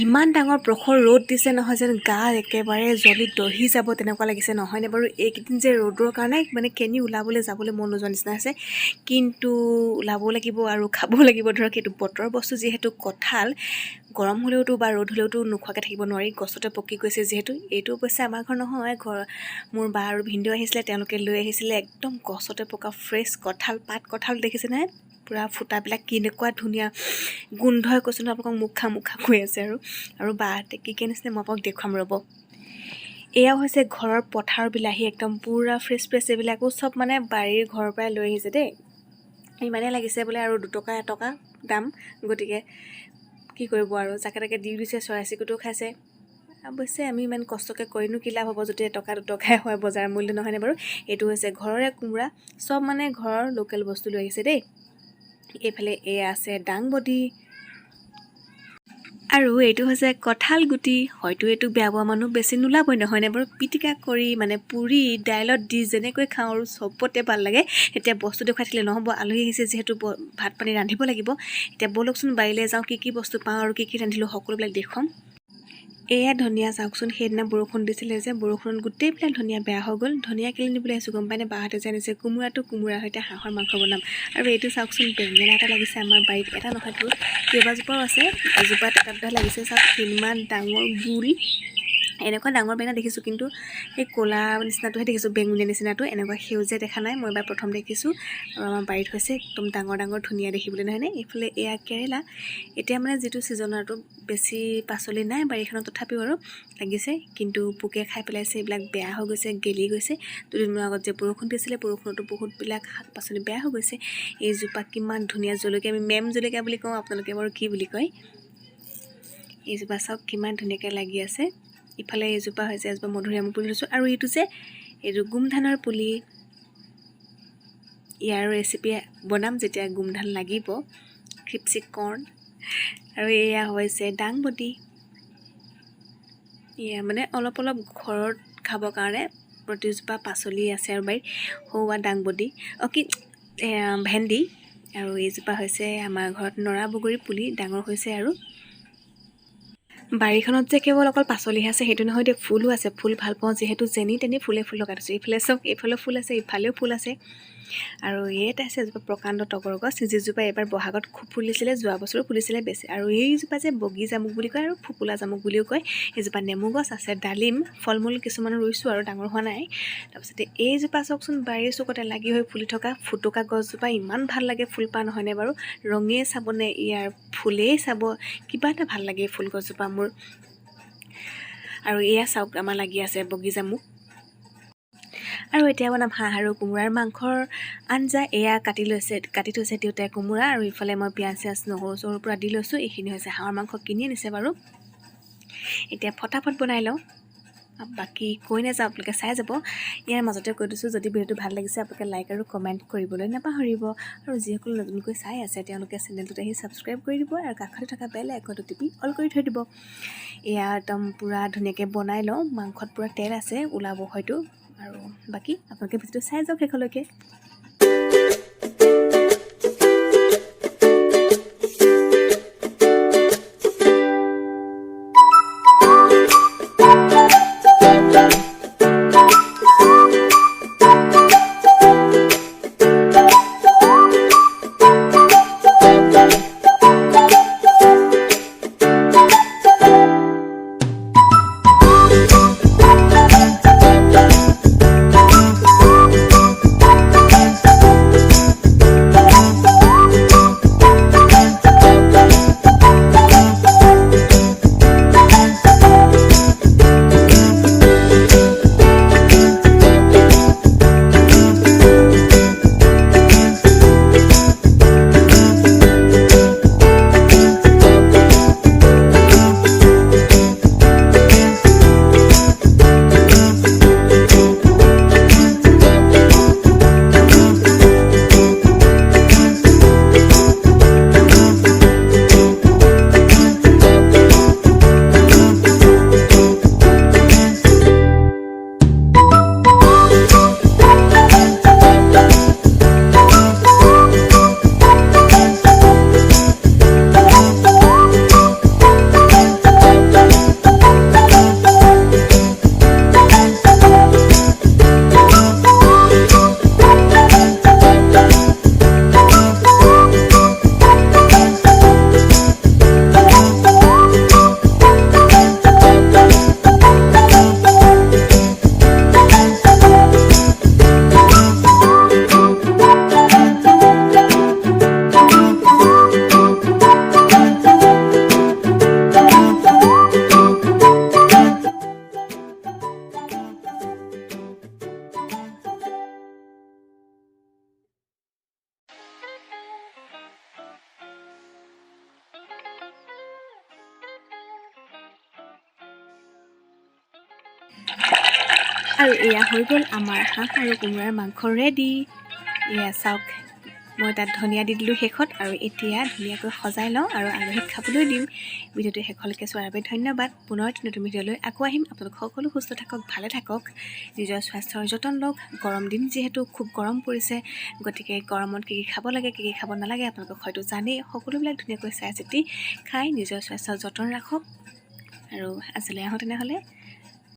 ইমান ডাঙৰ প্ৰখৰ ৰ'দ দিছে নহয় যেন গা একেবাৰে জ্বলি দহি যাব তেনেকুৱা লাগিছে নহয়নে বাৰু। এইকেইদিন যে ৰ'দৰ কাৰণে মানে কেনি ওলাবলৈ যাবলৈ মন নোযোৱা নিচিনা হৈছে, কিন্তু ওলাব লাগিব আৰু খাব লাগিব। ধৰক এইটো বতৰৰ বস্তু যিহেতু কঁঠাল, গৰম হ'লেওতো বা ৰ'দ হ'লেওতো নোখোৱাকৈ থাকিব নোৱাৰি, গছতে পকি গৈছে যিহেতু। এইটো অৱশ্যে আমাৰ ঘৰ নহয়, মোৰ বা আৰু ভিনদেউ আহিছিলে, তেওঁলোকে লৈ আহিছিলে একদম গছতে পকা ফ্ৰেছ কঁঠাল, পাত কঁঠাল দেখিছে নহয়, পূৰা ফুটাবিলাক কেনেকুৱা ধুনীয়া গোন্ধই কৈছোঁ ন আপোনালোকক, মুখা কৈ আছে। আৰু বাহঁতে কি নিচিনা মই আপোনাক দেখুৱাম ৰ'ব। এয়াও হৈছে ঘৰৰ পথাৰৰ বিলাহী, একদম পূৰা ফ্ৰেছ এইবিলাকো চব মানে বাৰীৰ ঘৰৰ পৰাই লৈ আহিছে দেই। ইমানেই লাগিছে বোলে আৰু 2 টকা 1 টকা দাম, গতিকে কি কৰিব আৰু, যাকে তাকে দি দিছে, চৰাই চিৰিকটিও খাইছে। অৱশ্যে আমি ইমান কষ্টকৈ কৰিনো কি লাভ হ'ব যদি 1 টকা 2 টকাই হয় বজাৰ মূল্য, নহয়নে বাৰু। এইটো হৈছে ঘৰৰে কোমোৰা, চব মানে ঘৰৰ লোকেল বস্তু লৈ আহিছে দেই। এইফালে এয়া আছে দাংবডি, আৰু এইটো হৈছে কঁঠাল গুটি। হয়তো এইটো বেয়া পোৱা মানুহ বেছি নোলাবই নহয়নে বাৰু। পিটিকা কৰি মানে পুৰি দাইলত দি যেনেকৈ খাওঁ আৰু চবতে ভাল লাগে। এতিয়া বস্তু দেখুৱাই থাকিলে নহ'ব, আলহী আহিছে যিহেতু ভাত পানী ৰান্ধিব লাগিব। এতিয়া ব'লকচোন বাৰীলৈ যাওঁ, কি বস্তু পাওঁ আৰু কি ৰান্ধিলোঁ সকলোবিলাক দেখুৱাম। এয়া ধনিয়া চাওকচোন, সেইদিনা বৰষুণ দিছিলে যে, বৰষুণত গোটেইবিলাক ধনিয়া বেয়া হৈ গ'ল। ধনিয়া কেলে নিবলৈ আহিছোঁ গম পাইনে, বাহঁতে যে আনিছে কোমোৰাটো, কোমোৰাৰ সৈতে হাঁহৰ মাংস বনাম। আৰু এইটো চাওকচোন, বেঙেনা এটা লাগিছে আমাৰ বাৰীত, এটা নহয়তো কেইবাজোপাও আছে, এজোপাত এটা দুটা লাগিছে। চাওক কিমান ডাঙৰ গুল, এনেকুৱা ডাঙৰ বেঙেনা দেখিছোঁ, কিন্তু এই ক'লা নিচিনাটোহে দেখিছোঁ, বেঙুনীয়া নিচিনাটো। এনেকুৱা সেউজীয়া দেখা নাই, মই এবাৰ প্ৰথম দেখিছোঁ। আৰু আমাৰ বাৰীত হৈছে একদম ডাঙৰ ধুনীয়া দেখিবলৈ, নহয়নে। এইফালে এয়া কেৰেলা, এতিয়া মানে যিটো ছিজনৰটো বেছি পাচলি নাই বাৰীখনত, তথাপিও আৰু লাগিছে, কিন্তু পোকে খাই পেলাইছে, এইবিলাক বেয়া হৈ গৈছে, গেলি গৈছে। 2 দিনমানৰ আগত যে বৰষুণ দিছিলে, বৰষুণতো বহুতবিলাক শাক পাচলি বেয়া হৈ গৈছে। এইজোপা কিমান ধুনীয়া জলকীয়া, আমি মেম জলকীয়া বুলি কওঁ, আপোনালোকে বাৰু কি বুলি কয়। এইজোপা চাওক কিমান ধুনীয়াকৈ লাগি আছে। ইফালে এইজোপা হৈছে এজোপা মধুৰিআমৰ পুলি লৈছোঁ, আৰু এইটো গোমধানৰ পুলি। ইয়াৰ ৰেচিপি বনাম যেতিয়া গোমধান লাগিব, ক্ৰিপচি কৰ্ণ। আৰু এয়া হৈছে দাংবডি। এয়া মানে অলপ ঘৰত খাবৰ কাৰণে প্ৰতিজোপা পাচলি আছে আৰু বাৰীত। সৌৱা দাংবডি, ভেন্দি। আৰু এইজোপা হৈছে আমাৰ ঘৰত নৰা বগৰী পুলি, ডাঙৰ হৈছে। আৰু বাৰীখনত যে কেৱল অকল পাচলিহে আছে সেইটো নহয় দেই, ফুলো আছে। ফুল ভাল পাওঁ যিহেতু, যেনি তেনি ফুলে লগাই থৈছোঁ। ইফালে চাওক, এইফালেও ফুল আছে, ইফালেও ফুল আছে। আৰু এটা আছে এজোপা প্ৰকাণ্ড তগৰ গছ, যিজোপা এবাৰ বহাগত খুব ফুলিছিলে, যোৱা বছৰো ফুলিছিলে বেছি। আৰু এইজোপা যে বগী জামুক বুলি কয়, আৰু ফুপুলা জামুক বুলিও কয়। এইজোপা নেমু গছ আছে, ডালিম, ফল মূল কিছুমান ৰুইছোঁ আৰু ডাঙৰ হোৱা নাই। তাৰপিছতে এইজোপা চাওকচোন, বাৰীৰ চুকতে লাগি হৈ ফুলি থকা ফুটুকা গছজোপা, ইমান ভাল লাগে ফুল পা, নহয়নে বাৰু। ৰঙেই চাবনে, ইয়াৰ ফুলেই চাব, কিবা এটা ভাল লাগে এই ফুল গছজোপা মোৰ। আৰু এয়া চাওক, আমাৰ লাগি আছে বগী জামুক। আৰু এতিয়া বনাম হাঁহ আৰু কোমোৰাৰ মাংসৰ আঞ্জা। এয়া কাটি থৈছে দেউতাই কোমোৰা, আৰু ইফালে মই পিঁয়াজ নহৰু চহৰুৰ পৰা দি লৈছোঁ। এইখিনি হৈছে হাঁহৰ মাংস, কিনি আনিছে বাৰু। এতিয়া ফটাফট বনাই লওঁ, বাকী কৈ নাযাওঁ, আপোনালোকে চাই যাব। ইয়াৰ মাজতে কৈ দিছোঁ, যদি ভিডিঅ'টো ভাল লাগিছে আপোনালোকে লাইক আৰু কমেণ্ট কৰিবলৈ নাপাহৰিব। আৰু যিসকলে নতুনকৈ চাই আছে তেওঁলোকে চেনেলটোত আহি ছাবস্ক্ৰাইব কৰি দিব, আৰু কাষতে থকা বেল আইকনটো টিপি অল কৰি থৈ দিব। এয়া একদম পূৰা ধুনীয়াকৈ বনাই লওঁ, মাংসত পূৰা তেল আছে, ওলাব হয়তো। আৰু বাকী আপোনালোকে ভিডিঅ'টো চাই যাওক শেষলৈকে। আৰু এয়া হৈ গ'ল আমাৰ হাঁহ আৰু কোমোৰাৰ মাংস ৰেডি। এয়া চাওক, মই তাত ধনিয়া দি দিলোঁ শেষত, আৰু এতিয়া ধুনীয়াকৈ সজাই লওঁ আৰু আলহীক খাবলৈ দিম। ভিডিঅ'টো শেষলৈকে চোৱাৰ বাবে ধন্যবাদ। পুনৰ নতুন ভিডিঅ'লৈ আকৌ আহিম। আপোনালোক সকলো সুস্থ থাকক, ভালে থাকক, নিজৰ স্বাস্থ্যৰ যতন লওক। গৰম দিন যিহেতু খুব গৰম পৰিছে, গতিকে গৰমত কি খাব লাগে, কি খাব নালাগে আপোনালোকক হয়তো জানেই। সকলোবিলাক ধুনীয়াকৈ চাই চিতি খাই নিজৰ স্বাস্থ্যৰ যতন ৰাখক। আৰু আজিলৈ আহোঁ তেনেহ'লে।